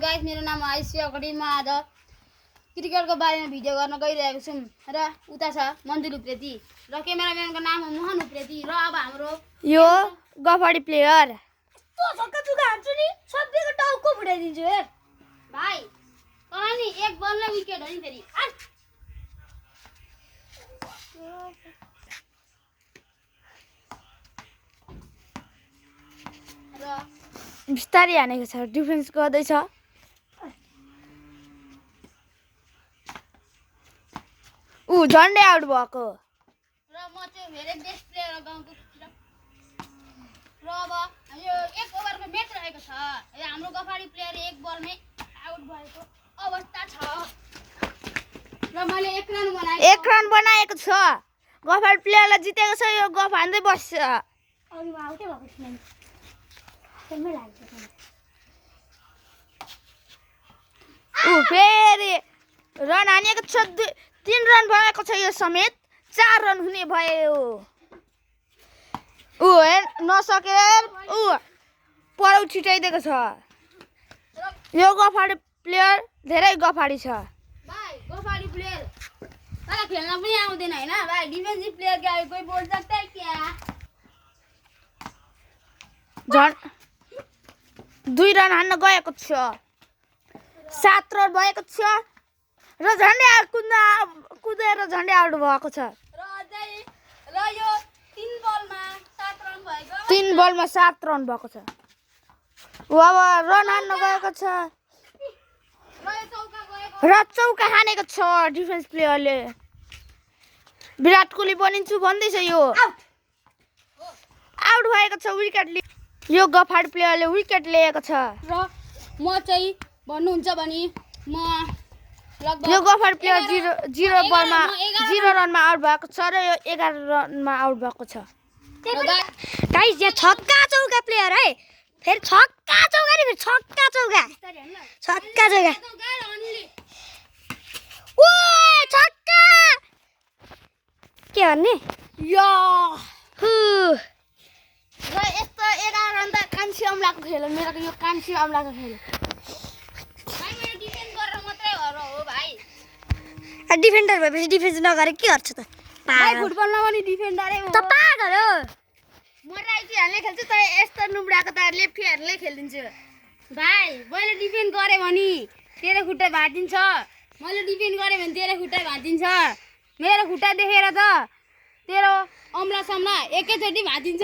guys, मेरो नाम आयुष्य अगाडि म आज क्रिकेटको बारेमा भिडियो गर्न गइरहेको छु र उता छ मन्दिर उप्रेती र क्यामेराम्यानको नाम हो मोहन उप्रेती र अब हाम्रो यो गफाडी प्लेयर तो छक्का चुका हान्छु नि सबैको टाउको फुटाइदिन्छु हेर भाइ तँलाई नि एक बलमा विकेट हो नि फेरि र बिस्तारै हानेको छ डिफेन्स गर्दैछ ऊ झन्डै आउट भएको र म चाहिँ धेरै बेस्ट प्लेयर हो गाउँको र अब यो एक ओभरको म्याच रहेको छ हाम्रो गफाडी प्लेयर एक बलमै आउट भएको अवस्था छ र मैले एक रन बनाएको छ गफाडी प्लेयरलाई जितेको छ यो गफ हान्दै बस्छ अघि आउटै भएको छैन त्यसमै लाग्छ ऊ फेरि रन हानेको छ 3 रन भएको छ यो समेत 4 रन हुने भयो ऊ हेर नसकेर ऊ परौ छिटाइदिएको छ यो गफाडी प्लेयर धेरै गफाडी छ भाइ गफाडी प्लेयर तर खेल्न पनि आउँदैन हैन भाइ डिफेन्सिभ प्लेयर क्या कोही बोल सक्छ क्या झन् 2 रन हान्न गएको छ 7 रन भएको छ र झन्डै कुदेर झन्डै आउट भएको छ र यो 3 बलमा 7 रन भएको 3 बलमा 7 रन भएको छ ऊ अब रन हान्न गएको छ र चौका हानेको छ डिफेन्स प्लेयरले विराट कोहली बनिन्छु भन्दैछ यो आउट भएको छ विकेट यो गफाडी प्लेयरले विकेट लिएको छ र म चाहिँ भन्नुहुन्छ भने म यो गफाडी प्लेयर 0 बलमा 0 रनमा आउट भएको छ र यो 11 रनमा आउट भएको छ गाइस यहाँ छक्का चौका प्लेयर है फेरि छक्का चौका नि फेरि छक्का चौका ओ छक्का के भन्ने यो हु र यस्तो 11 रन त कान्छी अम्लाको खेल हो मेरो यो कान्छी अम्लाको खेल भाइ मेरो डिफेन्स गरेर मात्रै हो भाइ डिफेन्डर भएपछि डिफेन्स नगरे के गर्छ त भाइ फुटबलमा पनि डिफेन्डरै हो त पागल हो म राइटी हाल्ने खेल्छु तर यस्तो नुब्राको त लेफ्टी हाल्ने खेलिदिन्छु भाइ मैले डिफेन्ड गरेँ भने तेरो खुट्टा भाँचिन्छ मैले डिफेन्ड गरेँ भने तेरो खुट्टा भाँचिन्छ मेरो खुट्टा देखेर त तेरो अम्ला सम्ला एकैचोटि भाँचिन्छ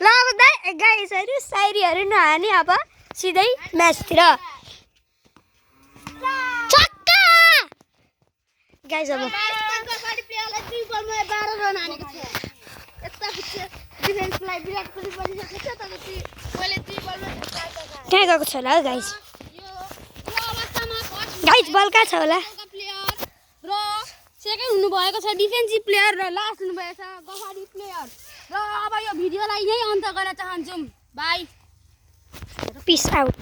ल अब गाइसहरू साइरीहरू नहाने अब सिधै म्याचतिर छक्का गाइस अब गफाडी प्लेयरलाई 3 बलमा 12 रन हानेको छ यस्ता डिफेन्सलाई विराट कोहली बनिसकेको छ तर मैले 3 बलमा कहाँ गएको छ होला गाइस यो अवस्थामा गाइस बल कहाँ छ होला प्लेयर र सेकेन्ड हुनुभएको छ डिफेन्सिभ प्लेयर र लास्ट हुनुभएको छ गफाडी प्लेयर र अब यो भिडियोलाई यही अन्त गर्न चाहन्छौँ बाई पिस आउट